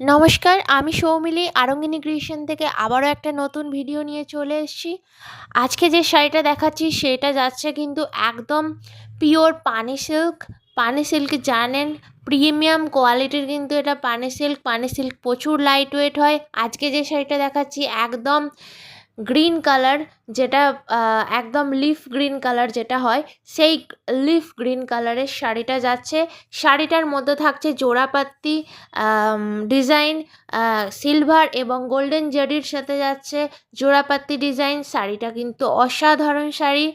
নমস্কার, আমি সৌমিলি আরঙ্গিনী ক্রিয়েশন থেকে আবারও একটা নতুন ভিডিও নিয়ে চলে এসেছি। আজকে যে শাড়িটা দেখাচ্ছি সেটা যাচ্ছে কিন্তু একদম পিওর পানি সিল্ক। পানি সিল্ক জানেন প্রিমিয়াম কোয়ালিটির কিন্তু এটা পানি সিল্ক। পানি সিল্ক প্রচুর লাইট ওয়েট হয়। আজকে যে শাড়িটা দেখাচ্ছি একদম গ্রিন কালার, যেটা একদম লিফ গ্রিন কালার যেটা হয়, সেই লিফ গ্রিন কালারের শাড়িটা যাচ্ছে। শাড়িটার মধ্যে থাকছে জোড়াপাত্তি ডিজাইন, সিলভার এবং গোল্ডেন জারির সাথে যাচ্ছে জোড়াপাত্তি ডিজাইন। শাড়িটা কিন্তু অসাধারণ শাড়ি।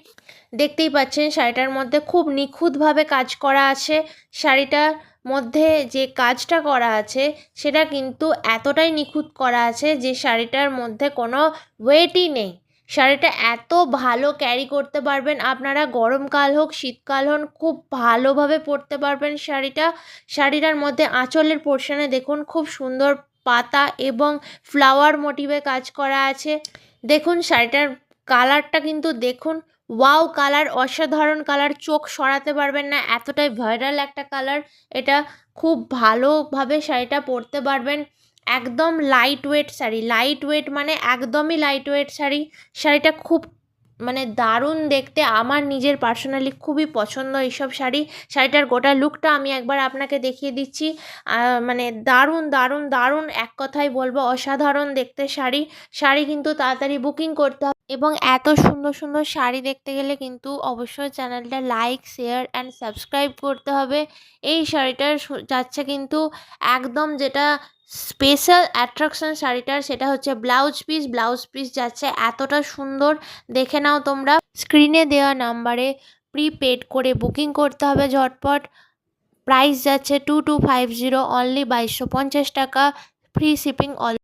দেখতেই পাচ্ছেন শাড়িটার মধ্যে খুব নিখুঁতভাবে কাজ করা আছে। শাড়িটার মধ্যে যে কাজটা করা আছে সেটা কিন্তু এতটাই নিখুঁত করা আছে যে শাড়িটার মধ্যে কোনো ওয়েটই নেই। শাড়িটা এত ভালো ক্যারি করতে পারবেন আপনারা, গরমকাল হোক শীতকাল হোক খুব ভালোভাবে পরতে পারবেন শাড়িটা। শাড়িটার মধ্যে আঁচলের পোর্শনে দেখুন খুব সুন্দর পাতা এবং ফ্লাওয়ার মোটিভে কাজ করা আছে। দেখুন শাড়িটার কালারটা কিন্তু দেখুন, ওয়াও কালার, অসাধারণ কালার, চোখ সরাতে পারবেন না, এতটাই ভাইরাল একটা কালার এটা। খুব ভালোভাবে শাড়িটা পরতে পারবেন। একদম light weight sari, light weight মানে একদমই লাইট ওয়েট শাড়ি। শাড়িটা খুব মানে দারুণ দেখতে, আমার নিজের পার্সোনালি খুবই পছন্দ এইসব শাড়ি। শাড়িটার গোটা লুকটা আমি একবার আপনাকে দেখিয়ে দিচ্ছি। মানে দারুণ দারুণ দারুণ, এক কথায় বলবো অসাধারণ দেখতে শাড়ি। শাড়ি কিন্তু তাড়াতাড়ি বুকিং করতে হবে এবং এত সুন্দর সুন্দর শাড়ি দেখতে গেলে কিন্তু অবশ্যই চ্যানেলটা লাইক শেয়ার অ্যান্ড সাবস্ক্রাইব করতে হবে। এই শাড়িটার যাচ্ছে কিন্তু একদম যেটা স্পেশাল অ্যাট্রাকশন শাড়িটার, সেটা হচ্ছে ব্লাউজ পিস। ব্লাউজ পিস যাচ্ছে এতটা সুন্দর, দেখে নাও তোমরা। স্ক্রিনে দেওয়া নাম্বারে প্রিপেড করে বুকিং করতে হবে ঝটপট। প্রাইস যাচ্ছে 2250, অনলি 2250 টাকা, ফ্রি শিপিং অল।